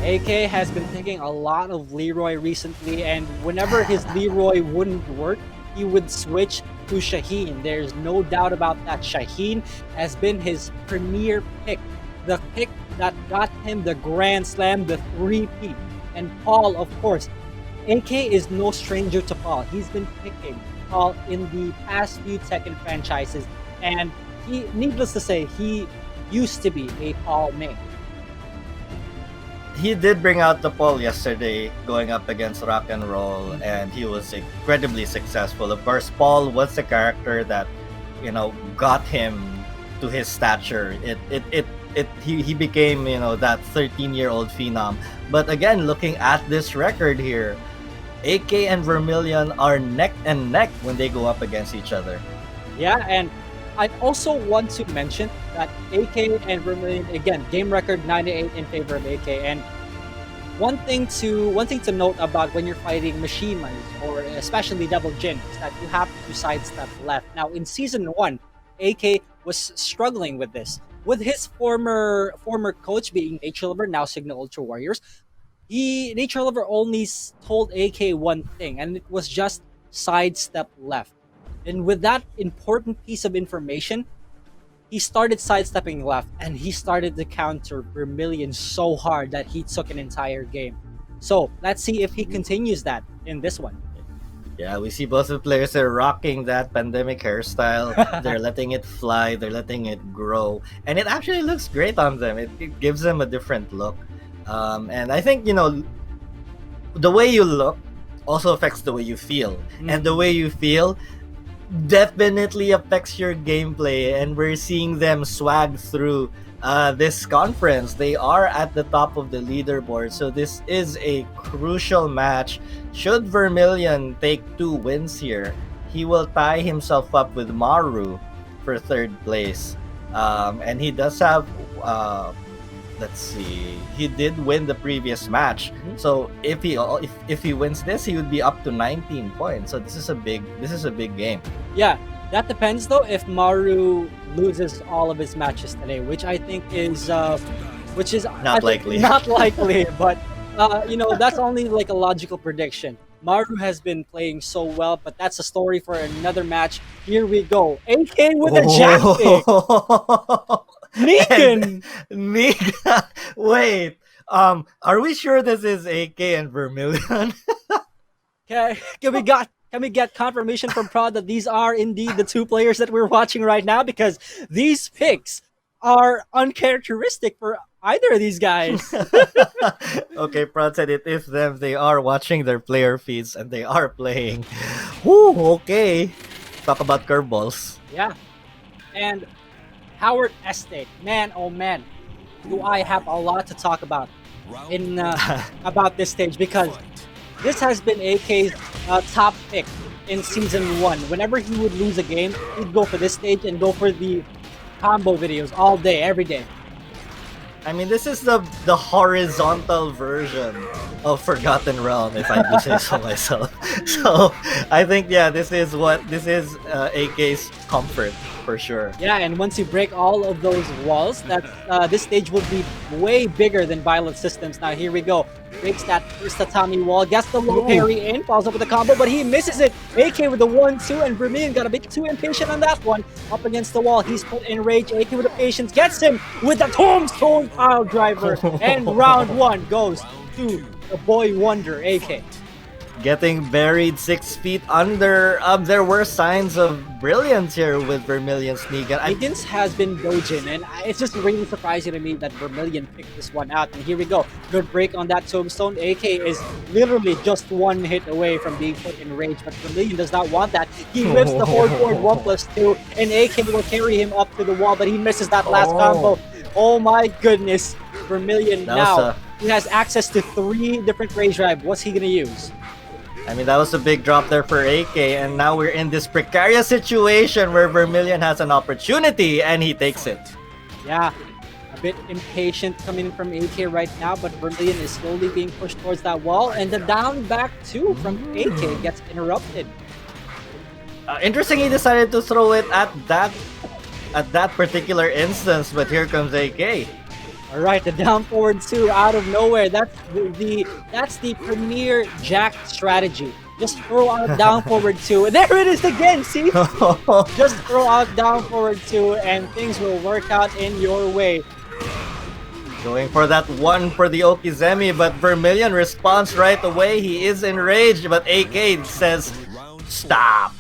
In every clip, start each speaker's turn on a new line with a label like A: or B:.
A: AK has been picking a lot of Leroy recently, and whenever his Leroy wouldn't work, he would switch to Shaheen. There's no doubt about that. Shaheen has been his premier pick, the pick that got him the Grand Slam, the 3-peat. And Paul, of course, AK is no stranger to Paul. He's been picking Paul in the past few Tekken franchises, and he, needless to say, he used to be a Paul main.
B: He did bring out the Paul yesterday going up against Rock and Roll, and he was incredibly successful. Of course, Paul was the character that, got him to his stature. He became, that 13-year-old phenom. But again, looking at this record here, AK and Vermilion are neck and neck when they go up against each other.
A: Yeah, and I also want to mention that AK and Vermilion, again, game record 98 in favor of AK. And one thing to note about when you're fighting Machine Mines, or especially Devil Jin, is that you have to sidestep left. Now, in Season 1, AK was struggling with this. With his former coach being Nature Lover, now Signal Ultra Warriors, Nature Lover only told AK one thing, and it was just sidestep left. And with that important piece of information, he started sidestepping left, and he started to counter Vermilion so hard that he took an entire game. So let's see if he continues that in this one.
B: Yeah, we see both of the players are rocking that pandemic hairstyle. They're letting it fly, they're letting it grow, and it actually looks great on them. It gives them a different look. And I think, the way you look also affects the way you feel. And the way you feel definitely affects your gameplay, and we're seeing them swag through this conference. They are at the top of the leaderboard, so this is a crucial match. Should Vermilion take 2 wins here, he will tie himself up with Maru for 3rd place. And he does have let's see, he did win the previous match. So if he wins this, he would be up to 19 points. So this is a big game.
A: Yeah, that depends though if Maru loses all of his matches today, which I think is
B: Not likely.
A: Not likely, but that's only like a logical prediction. Maru has been playing so well, but that's a story for another match. Here we go. AK with a jack pick. Negan!
B: Wait, are we sure this is AK and Vermilion?
A: Okay, can we get confirmation from Prod that these are indeed the 2 players that we're watching right now? Because these picks are uncharacteristic for either of these guys.
B: Okay, Prod said it is them. They are watching their player feeds and they are playing. Woo, okay. Talk about curveballs.
A: Yeah. And Howard Estate, man, oh man, do I have a lot to talk about in about this stage, because this has been AK's top pick in Season 1. Whenever he would lose a game, he'd go for this stage and go for the combo videos all day, every day.
B: I mean, this is the horizontal version of Forgotten Realm, if I do say so myself. So I think, yeah, this is AK's comfort for sure.
A: Yeah, and once you break all of those walls, this stage will be way bigger than Violet Systems. Now here we go. Breaks that first tatami wall, gets the low parry in, follows up with a combo, but he misses it. AK with the 1-2, and Vermilion got a bit too impatient on that one. Up against the wall, he's put in rage. AK with the patience, gets him with the tombstone pile driver, and round 1 goes to the boy wonder, AK.
B: Getting buried 6 feet under. There were signs of brilliance here with Vermilion's Negan.
A: Negan's has been dojin, and it's just really surprising to me that Vermilion picked this one out. And here we go. Good break on that tombstone. AK is literally just 1 hit away from being put in rage, but Vermilion does not want that. He whips the forward 1+2, and AK will carry him up to the wall, but he misses that last combo. Oh my goodness. Vermilion now, he has access to 3 different rage drive. What's he gonna use?
B: I mean, that was a big drop there for AK, and now we're in this precarious situation where Vermilion has an opportunity, and he takes it.
A: Yeah, a bit impatient coming from AK right now, but Vermilion is slowly being pushed towards that wall, and the down back 2 from AK gets interrupted.
B: Interesting, he decided to throw it at that particular instance, but here comes AK.
A: All right, the down forward two out of nowhere. That's the premier Jack strategy. Just throw out down forward two. There it is again. See, just throw out down forward two, and things will work out in your way.
B: Going for that one for the Okizemi, but Vermilion responds right away. He is enraged, but AK says, "Stop."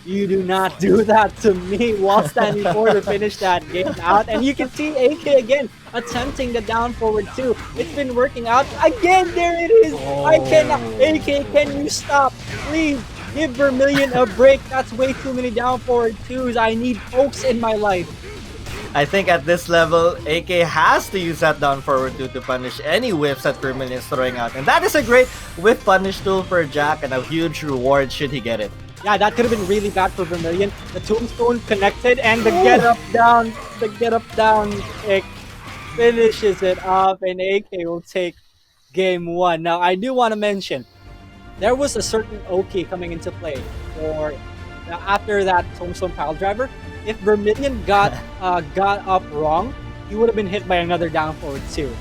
A: You do not do that to me while standing forward to finish that game out. And you can see AK again attempting the down forward two. It's been working out. Again, there it is. I cannot. AK, can you stop? Please give Vermilion a break. That's way too many down forward twos. I need folks in my life.
B: I think at this level, AK has to use that down forward two to punish any whiffs that Vermilion is throwing out. And that is a great whiff punish tool for Jack and a huge reward should he get it.
A: Yeah, that could have been really bad for Vermilion. The tombstone connected and the get up down kick finishes it off, and AK will take game one. Now, I do want to mention there was a certain OK coming into play for after that tombstone pile driver. If Vermilion got up wrong, he would have been hit by another down forward too.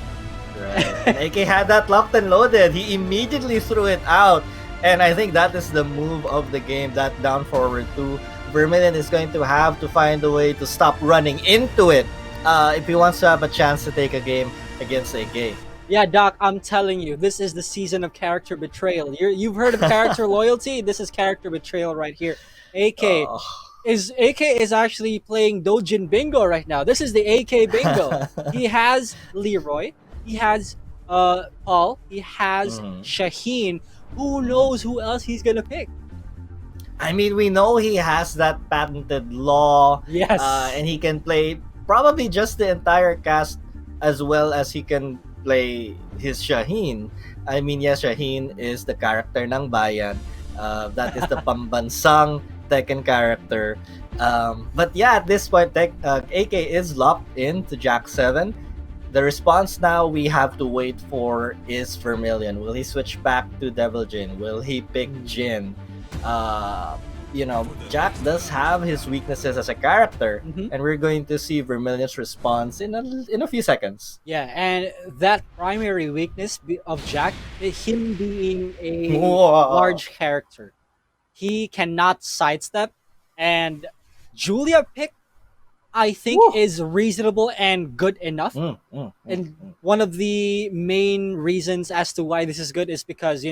B: Right. And AK had that locked and loaded. He immediately threw it out. And I think that is the move of the game, that down forward two. Vermilion is going to have to find a way to stop running into it if he wants to have a chance to take a game against AK.
A: Yeah, Doc, I'm telling you, this is the season of character betrayal. You've heard of character loyalty? This is character betrayal right here. AK is actually playing Dojin Bingo right now. This is the AK Bingo. He has Leroy, he has Paul, he has Shaheen. Who knows who else he's gonna pick?
B: I mean, we know he has that patented law.
A: Yes.
B: And he can play probably just the entire cast as well as he can play his Shaheen. I mean, yes, Shaheen is the character ng bayan. That is the pambansang Tekken character. But yeah, at this point, AK is locked into Jack 7. The response now we have to wait for is Vermilion. Will he switch back to Devil Jin? Will he pick Jin? Jack does have his weaknesses as a character, and we're going to see Vermilion's response in a few seconds.
A: Yeah, and that primary weakness of Jack is him being a
B: Whoa.
A: large character. He cannot sidestep, and Julia pick I think is reasonable and good enough. And one of the main reasons as to why this is good is because,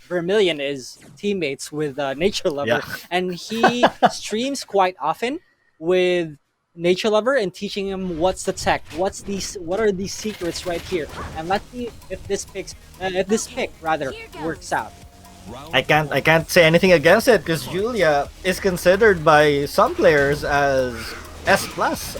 A: Vermilion is teammates with Nature Lover, and he streams quite often with Nature Lover and teaching him what's the tech, what are these secrets right here, and let's see if this pick works out.
B: I can't say anything against it because Julia is considered by some players as S+.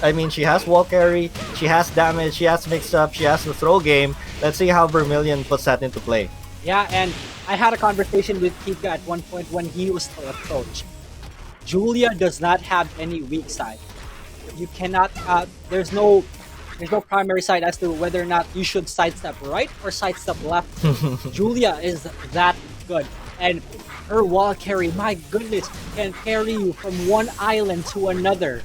B: I mean, she has wall carry, she has damage, she has mix up, she has the throw game. Let's see how Vermilion puts that into play.
A: Yeah, and I had a conversation with Kika at one point when he was still a coach. Julia does not have any weak side. You cannot. There's no primary side as to whether or not you should sidestep right or sidestep left. Julia is that good, and her wall carry, my goodness, can carry you from one island to another.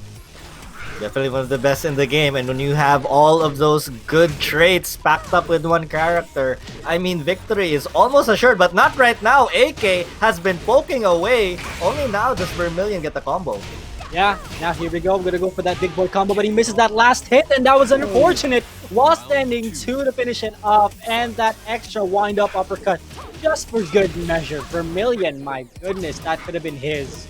B: Definitely one of the best in the game, and when you have all of those good traits packed up with one character, I mean, victory is almost assured, but not right now. AK has been poking away. Only now does Vermilion get the combo.
A: Yeah, now here we go. I'm gonna go for that big boy combo, but he misses that last hit, and that was unfortunate. While standing 2 to finish it off, and that extra wind-up uppercut just for good measure. Vermilion, my goodness, that could have been his.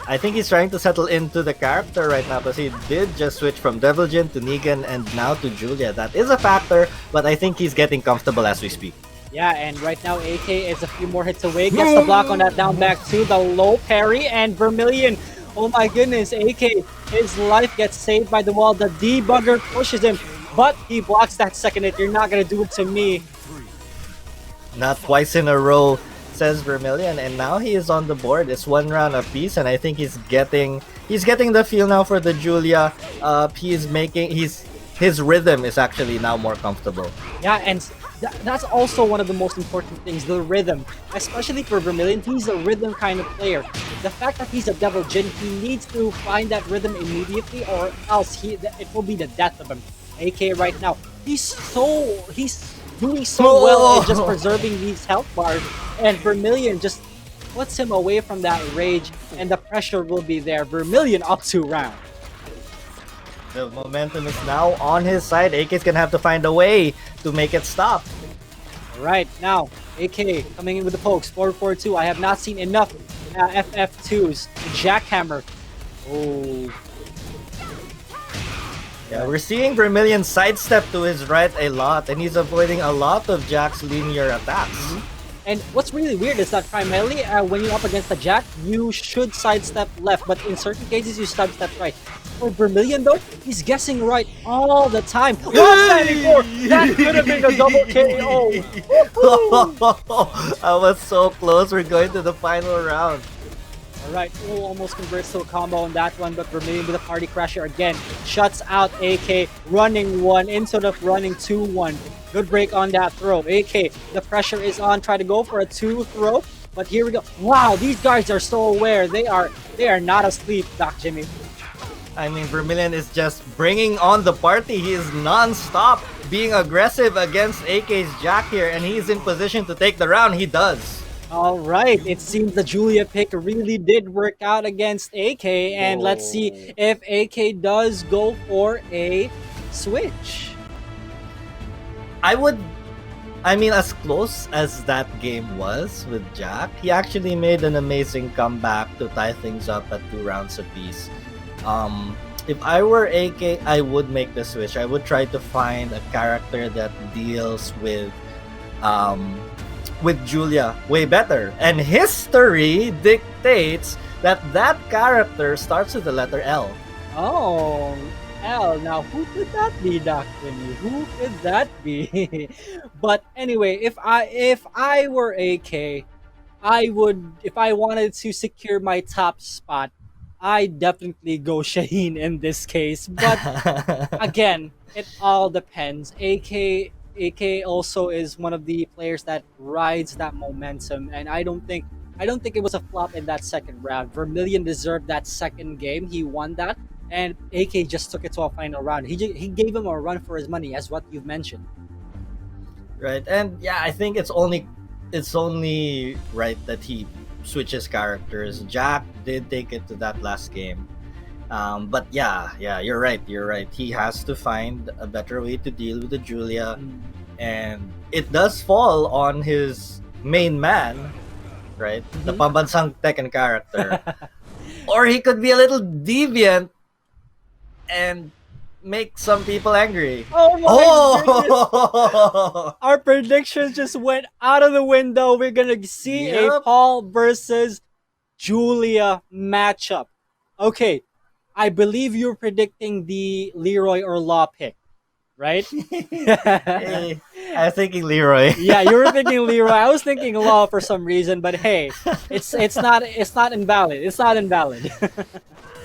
B: I think he's trying to settle into the character right now because he did just switch from Devil Jin to Negan and now to Julia. That is a factor, but I think he's getting comfortable as we speak.
A: Yeah, and right now AK is a few more hits away. Gets the block on that down back to the low parry, and Vermilion, oh my goodness, AK, his life gets saved by the wall. The debugger pushes him, but he blocks that second hit. You're not gonna do it to me.
B: Not twice in a row, says Vermilion, and now he is on the board. It's 1 round apiece, and I think he's getting the feel now for the Julia. His rhythm is actually now more comfortable.
A: Yeah, and that's also one of the most important things, the rhythm. Especially for Vermilion, he's a rhythm kind of player. The fact that he's a Devil Jin, he needs to find that rhythm immediately, or else it will be the death of him. AK right now, he's doing so well in just
B: Oh!
A: preserving these health bars, and Vermilion just puts him away from that rage, and the pressure will be there. Vermilion up 2 rounds.
B: The momentum is now on his side. AK's gonna have to find a way to make it stop.
A: Right now, AK coming in with the pokes, 4-4-2. I have not seen enough FF2s. Jackhammer. Oh,
B: Yeah, we're seeing Vermilion sidestep to his right a lot, and he's avoiding a lot of Jack's linear attacks.
A: and what's really weird is that primarily when you're up against the Jack, you should sidestep left, but in certain cases you sidestep right. For Vermilion though, he's guessing right all the time. 194! That could have been a double KO!
B: I was so close. We're going to the final round.
A: Alright, almost converts to a combo on that one, but Vermilion with a party crasher again. Shuts out AK, running 1 instead of running 2-1. Good break on that throw. AK, the pressure is on, try to go for a 2 throw, but here we go. Wow, these guys are so aware. They are not asleep, Doc Jimmy.
B: I mean, Vermilion is just bringing on the party. He is non-stop being aggressive against AK's Jack here, and he's in position to take the round. He does.
A: Alright, it seems the Julia pick really did work out against AK, and let's see if AK does go for a switch.
B: I mean, as close as that game was with Jack, he actually made an amazing comeback to tie things up at 2 rounds apiece. If I were AK, I would make the switch. I would try to find a character that deals with Julia way better. And history dictates that that character starts with the letter L.
A: Oh, L. Now, who could that be, Dr. Me? Who could that be? But anyway, if I were AK, I would, if I wanted to secure my top spot, I definitely go Shaheen in this case. But again, it all depends. AK also is one of the players that rides that momentum, and I don't think it was a flop in that second round. Vermilion deserved that second game. He won that, and AK just took it to a final round. He gave him a run for his money, as what you've mentioned.
B: Right, and yeah, I think it's only right that he switches characters. Jack did take it to that last game. But yeah, you're right. He has to find a better way to deal with the Julia, and it does fall on his main man, right? The pambansang Tekken character. Or he could be a little deviant and make some people angry.
A: Oh my goodness! Our predictions just went out of the window. We're gonna see a Paul versus Julia matchup. Okay, I believe you're predicting the Leroy or Law pick, right?
B: Hey, I was thinking Leroy.
A: Yeah, you were thinking Leroy. I was thinking Law for some reason, but hey, it's not invalid. It's not invalid.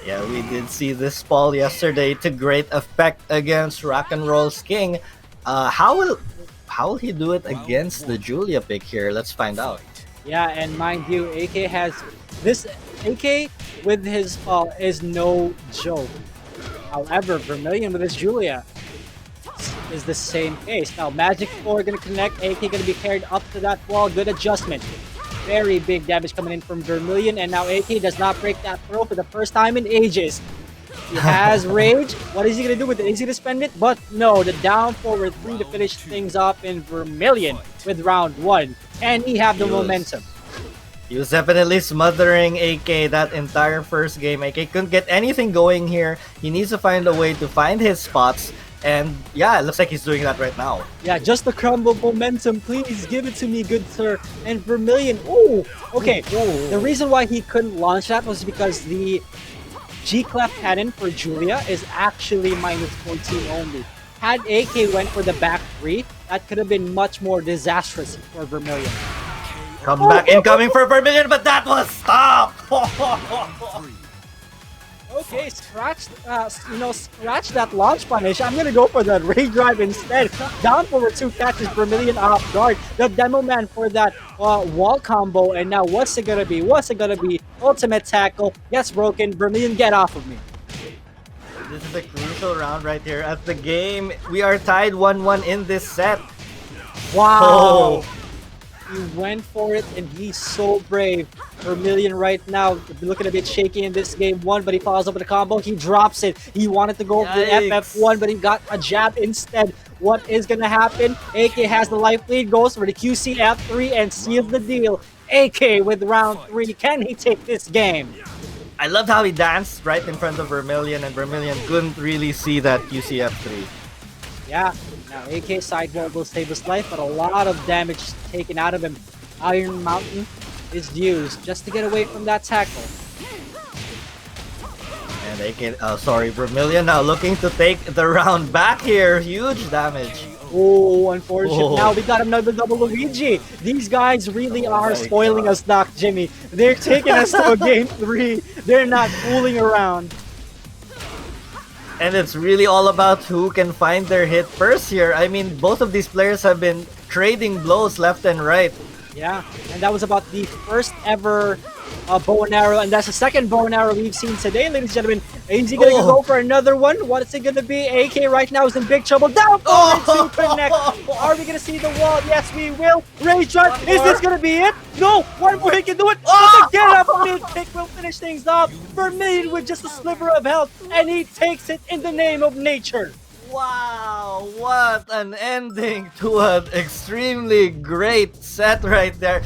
B: Yeah, we did see this Paul yesterday to great effect against Rock and Roll's King. How will he do it against the Julia pick here? Let's find out.
A: Yeah, and mind you, AK has this. AK with his Paul is no joke. However, Vermilion with his Julia is the same case. Now, Magic 4 gonna connect. AK gonna be carried up to that wall. Good adjustment. Very big damage coming in from Vermilion, and now AK does not break that throw for the first time in ages. He has Rage. What is he going to do with it? Is he going to spend it? But no, the down forward 3 to finish things off in Vermilion with round 1. And he have the momentum.
B: He was definitely smothering AK that entire first game. AK couldn't get anything going here. He needs to find a way to find his spots. And yeah, it looks like he's doing that right now.
A: Yeah, just the crumble momentum. Please give it to me, good sir. And Vermilion, ooh, okay.
B: Ooh.
A: The reason why he couldn't launch that was because the G-Clef cannon for Julia is actually -14 only. Had AK went for the back 3, that could have been much more disastrous for Vermilion.
B: Come back incoming for Vermilion, but that was stopped!
A: Okay, scratch that launch punish. I'm gonna go for the Ray Drive instead. Down forward 2 catches Vermilion off guard. The Demo Man for that wall combo, and now what's it gonna be? Ultimate tackle gets broken. Vermilion, get off of me.
B: This is a crucial round right here. As the game, we are tied 1-1 in this set.
A: Wow.
B: Oh.
A: He went for it, and he's so brave. Vermilion right now looking a bit shaky in this game one, but he follows up with a combo. He drops it. He wanted to go for the FF1, but he got a jab instead. What is going to happen? AK has the life lead, goes for the QC F3 and seals the deal. AK with round 3. Can he take this game?
B: I loved how he danced right in front of Vermilion, and Vermilion couldn't really see that UCF3.
A: Yeah, now AK sidewall will save his life, but a lot of damage taken out of him. Iron Mountain is used just to get away from that tackle.
B: And AK, Vermilion now looking to take the round back here. Huge damage.
A: Oh, unfortunate.
B: Oh.
A: Now we got another double Luigi. These guys really are
B: my
A: spoiling
B: God.
A: us, Doc Jimmy. They're taking us to a game 3. They're not fooling around.
B: And it's really all about who can find their hit first here. I mean, both of these players have been trading blows left and right.
A: Yeah, and that was about the first ever bow and arrow, and that's the second bow and arrow we've seen today, ladies and gentlemen. Is he gonna
B: Oh.
A: go for another one? What is it gonna be? AK right now is in big trouble. Down
B: Oh.
A: to connect. Are we gonna see the wall? Yes, we will. Rage shot. Is this gonna be it? No. One more he can do it.
B: Oh.
A: But again, a mid pick will finish things off. Vermilion with just a sliver of health, and he takes it in the name of nature.
B: Wow, what an ending to an extremely great set right there.